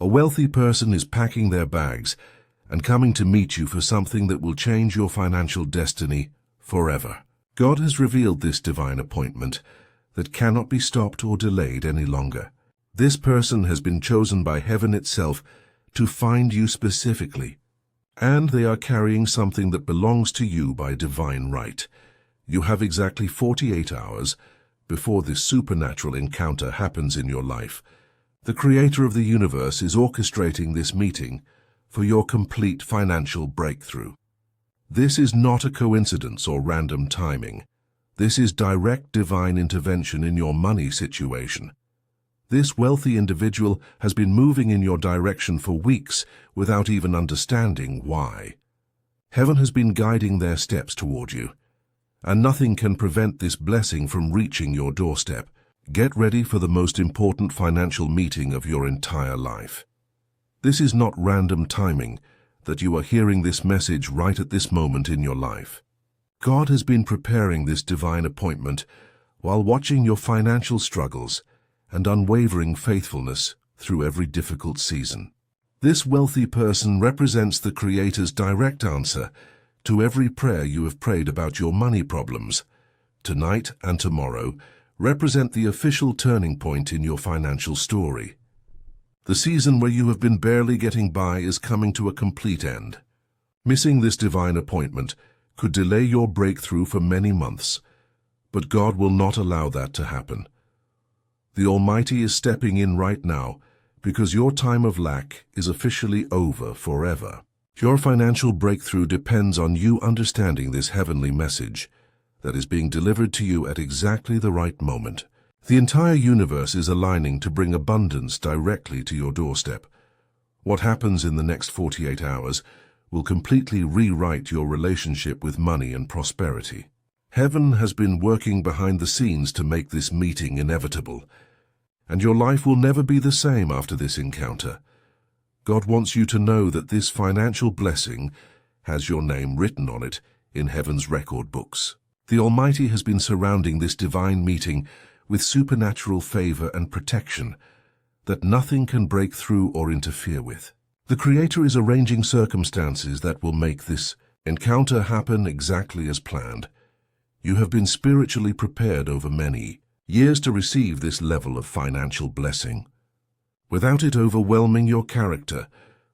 A wealthy person is packing their bags and coming to meet you for something that will change your financial destiny forever. God has revealed this divine appointment that cannot be stopped or delayed any longer. This person has been chosen by heaven itself to find you specifically, and they are carrying something that belongs to you by divine right. You have exactly 48 hours before this supernatural encounter happens in your life. The Creator of the universe is orchestrating this meeting for your complete financial breakthrough. This is not a coincidence or random timing. This is direct divine intervention in your money situation. This wealthy individual has been moving in your direction for weeks without even understanding why. Heaven has been guiding their steps toward you, and nothing can prevent this blessing from reaching your doorstep. Get ready for the most important financial meeting of your entire life. This is not random timing that you are hearing this message right at this moment in your life. God has been preparing this divine appointment while watching your financial struggles and unwavering faithfulness through every difficult season. This wealthy person represents the Creator's direct answer to every prayer you have prayed about your money problems. Tonight and tomorrow represent the official turning point in your financial story. The season where you have been barely getting by is coming to a complete end. Missing this divine appointment could delay your breakthrough for many months, but God will not allow that to happen. The Almighty is stepping in right now because your time of lack is officially over forever. Your financial breakthrough depends on you understanding this heavenly message that is being delivered to you at exactly the right moment. The entire universe is aligning to bring abundance directly to your doorstep. What happens in the next 48 hours will completely rewrite your relationship with money and prosperity. Heaven has been working behind the scenes to make this meeting inevitable, and your life will never be the same after this encounter. God wants you to know that this financial blessing has your name written on it in heaven's record books. The Almighty has been surrounding this divine meeting with supernatural favor and protection that nothing can break through or interfere with. The Creator is arranging circumstances that will make this encounter happen exactly as planned. You have been spiritually prepared over many years to receive this level of financial blessing, without it overwhelming your character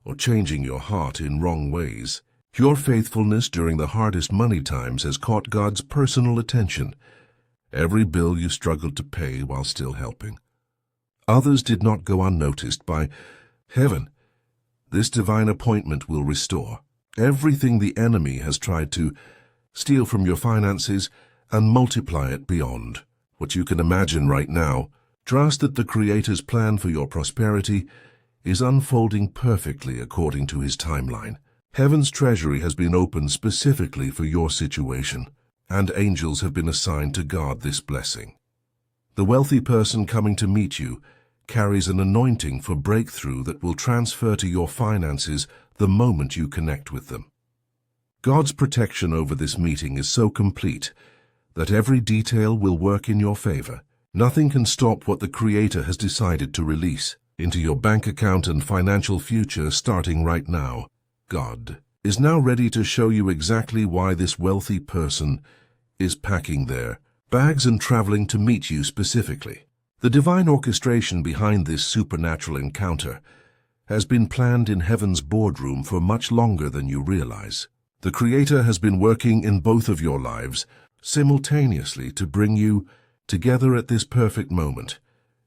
or changing your heart in wrong ways. Your faithfulness during the hardest money times has caught God's personal attention. Every bill you struggled to pay while still helping. Others did not go unnoticed by heaven. This divine appointment will restore everything the enemy has tried to steal from your finances and multiply it beyond what you can imagine right now. Trust that the Creator's plan for your prosperity is unfolding perfectly according to His timeline. Heaven's treasury has been opened specifically for your situation, and angels have been assigned to guard this blessing. The wealthy person coming to meet you carries an anointing for breakthrough that will transfer to your finances the moment you connect with them. God's protection over this meeting is so complete that every detail will work in your favor. Nothing can stop what the Creator has decided to release into your bank account and financial future starting right now. God is now ready to show you exactly why this wealthy person is packing their bags and traveling to meet you specifically. The divine orchestration behind this supernatural encounter has been planned in heaven's boardroom for much longer than you realize. The Creator has been working in both of your lives simultaneously to bring you together at this perfect moment.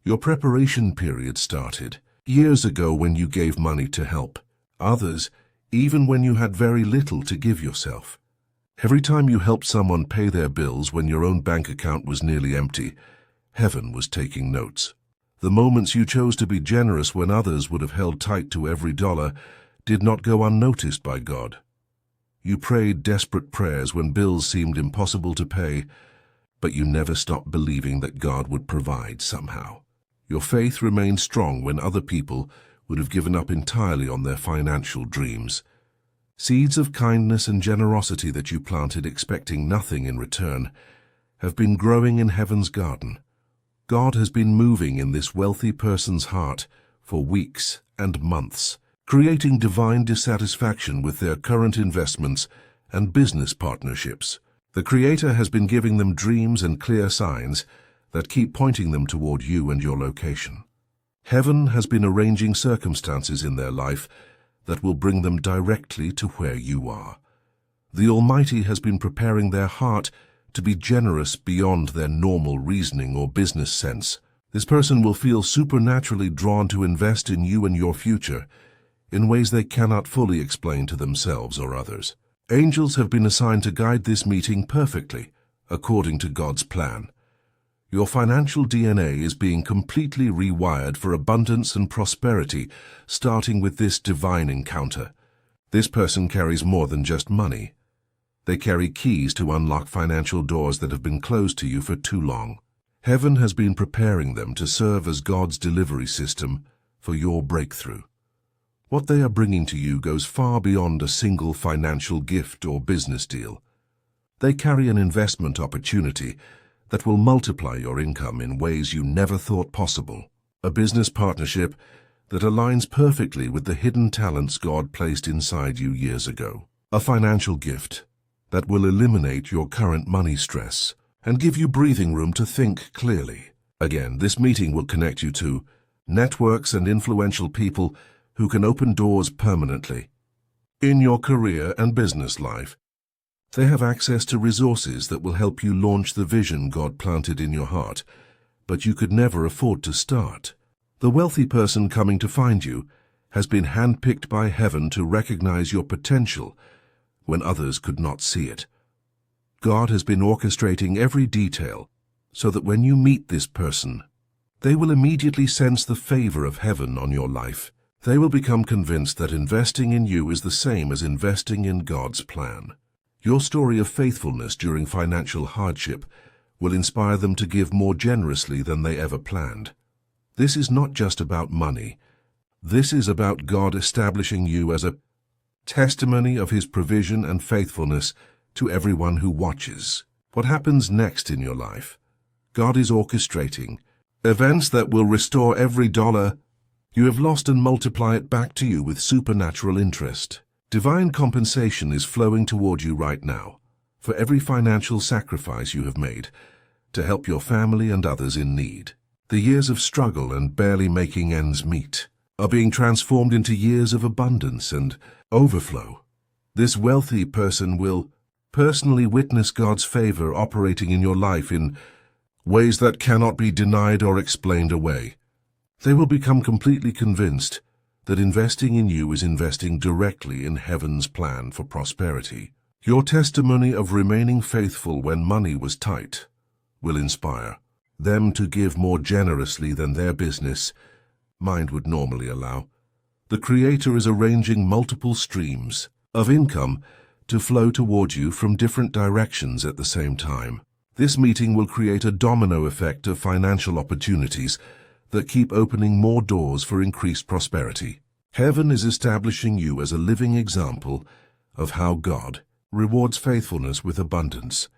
Your preparation period started years ago when you gave money to help others, even when you had very little to give yourself. Every time you helped someone pay their bills when your own bank account was nearly empty, heaven was taking notes. The moments you chose to be generous when others would have held tight to every dollar did not go unnoticed by God. You prayed desperate prayers when bills seemed impossible to pay, but you never stopped believing that God would provide somehow. Your faith remained strong when other people would have given up entirely on their financial dreams. Seeds of kindness and generosity that you planted expecting nothing in return have been growing in heaven's garden. God has been moving in this wealthy person's heart for weeks and months, creating divine dissatisfaction with their current investments and business partnerships. The Creator has been giving them dreams and clear signs that keep pointing them toward you and your location. Heaven has been arranging circumstances in their life that will bring them directly to where you are. The Almighty has been preparing their heart to be generous beyond their normal reasoning or business sense. This person will feel supernaturally drawn to invest in you and your future in ways they cannot fully explain to themselves or others. Angels have been assigned to guide this meeting perfectly, according to God's plan. Your financial DNA is being completely rewired for abundance and prosperity, starting with this divine encounter. This person carries more than just money. They carry keys to unlock financial doors that have been closed to you for too long. Heaven has been preparing them to serve as God's delivery system for your breakthrough. What they are bringing to you goes far beyond a single financial gift or business deal. They carry an investment opportunity that will multiply your income in ways you never thought possible. A business partnership that aligns perfectly with the hidden talents God placed inside you years ago. A financial gift that will eliminate your current money stress and give you breathing room to think clearly. Again, this meeting will connect you to networks and influential people who can open doors permanently. In your career and business life, they have access to resources that will help you launch the vision God planted in your heart, but you could never afford to start. The wealthy person coming to find you has been handpicked by heaven to recognize your potential when others could not see it. God has been orchestrating every detail so that when you meet this person, they will immediately sense the favor of heaven on your life. They will become convinced that investing in you is the same as investing in God's plan. Your story of faithfulness during financial hardship will inspire them to give more generously than they ever planned. This is not just about money. This is about God establishing you as a testimony of His provision and faithfulness to everyone who watches. What happens next in your life? God is orchestrating events that will restore every dollar you have lost and multiply it back to you with supernatural interest. Divine compensation is flowing toward you right now for every financial sacrifice you have made to help your family and others in need. The years of struggle and barely making ends meet are being transformed into years of abundance and overflow. This wealthy person will personally witness God's favor operating in your life in ways that cannot be denied or explained away. They will become completely convinced that investing in you is investing directly in heaven's plan for prosperity. Your testimony of remaining faithful when money was tight will inspire them to give more generously than their business mind would normally allow. The Creator is arranging multiple streams of income to flow toward you from different directions at the same time. This meeting will create a domino effect of financial opportunities that keep opening more doors for increased prosperity. Heaven is establishing you as a living example of how God rewards faithfulness with abundance.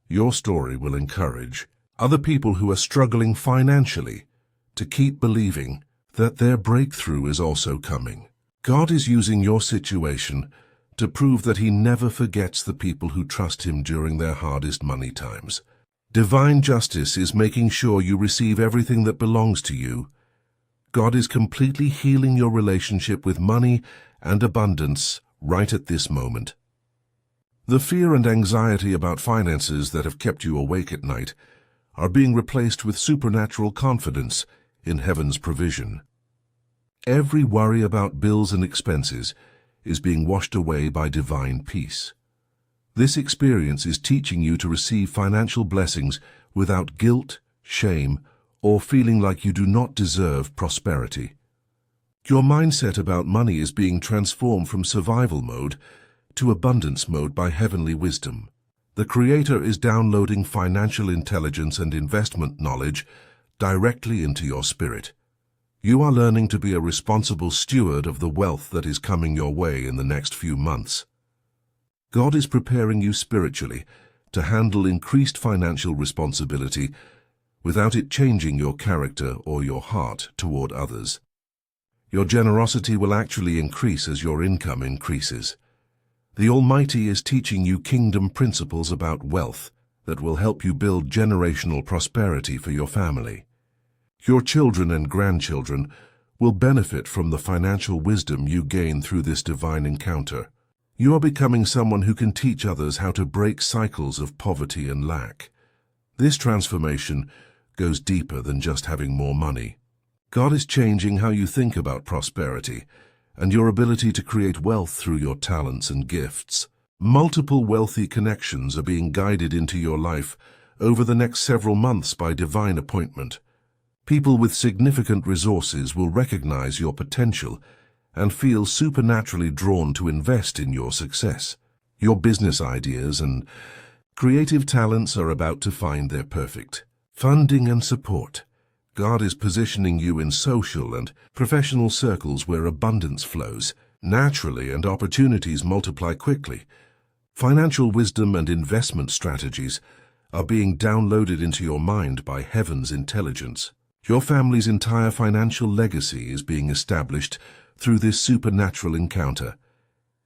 Your story will encourage other people who are struggling financially to keep believing that their breakthrough is also coming. God is using your situation to prove that He never forgets the people who trust Him during their hardest money times. Divine justice is making sure you receive everything that belongs to you. God is completely healing your relationship with money and abundance right at this moment. The fear and anxiety about finances that have kept you awake at night are being replaced with supernatural confidence in heaven's provision. Every worry about bills and expenses is being washed away by divine peace. This experience is teaching you to receive financial blessings without guilt, shame, or feeling like you do not deserve prosperity. Your mindset about money is being transformed from survival mode to abundance mode by heavenly wisdom. The Creator is downloading financial intelligence and investment knowledge directly into your spirit. You are learning to be a responsible steward of the wealth that is coming your way in the next few months. God is preparing you spiritually to handle increased financial responsibility without it changing your character or your heart toward others. Your generosity will actually increase as your income increases. The Almighty is teaching you kingdom principles about wealth that will help you build generational prosperity for your family. Your children and grandchildren will benefit from the financial wisdom you gain through this divine encounter. You are becoming someone who can teach others how to break cycles of poverty and lack. This transformation goes deeper than just having more money. God is changing how you think about prosperity and your ability to create wealth through your talents and gifts. Multiple wealthy connections are being guided into your life over the next several months by divine appointment. People with significant resources will recognize your potential and feel supernaturally drawn to invest in your success. Your business ideas and creative talents are about to find their perfect funding and support. God is positioning you in social and professional circles where abundance flows naturally and opportunities multiply quickly. Financial wisdom and investment strategies are being downloaded into your mind by heaven's intelligence. Your family's entire financial legacy is being established through this supernatural encounter.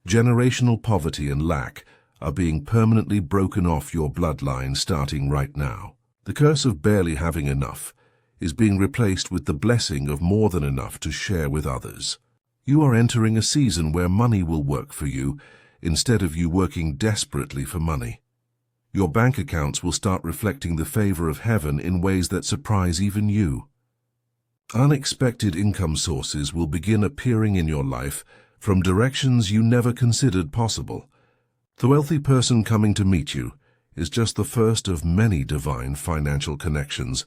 Generational poverty and lack are being permanently broken off your bloodline starting right now. The curse of barely having enough is being replaced with the blessing of more than enough to share with others. You are entering a season where money will work for you instead of you working desperately for money. Your bank accounts will start reflecting the favor of heaven in ways that surprise even you. Unexpected income sources will begin appearing in your life from directions you never considered possible. The wealthy person coming to meet you is just the first of many divine financial connections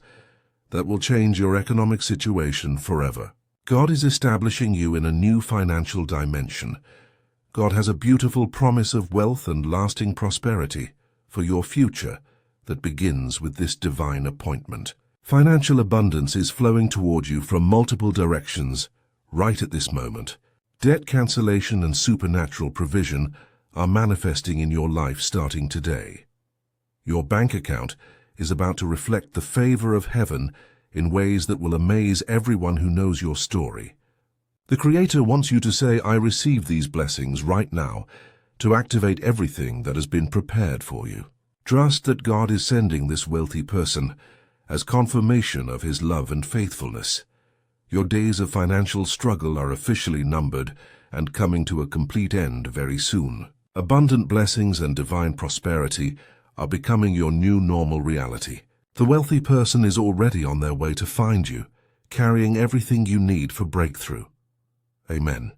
that will change your economic situation forever. God is establishing you in a new financial dimension. God has a beautiful promise of wealth and lasting prosperity for your future that begins with this divine appointment. Financial abundance is flowing toward you from multiple directions right at this moment. Debt cancellation and supernatural provision are manifesting in your life starting today. Your bank account is about to reflect the favor of heaven in ways that will amaze everyone who knows your story. The Creator wants you to say, "I receive these blessings right now," to activate everything that has been prepared for you. Trust that God is sending this wealthy person as confirmation of His love and faithfulness. Your days of financial struggle are officially numbered and coming to a complete end very soon. Abundant blessings and divine prosperity are becoming your new normal reality. The wealthy person is already on their way to find you, carrying everything you need for breakthrough. Amen.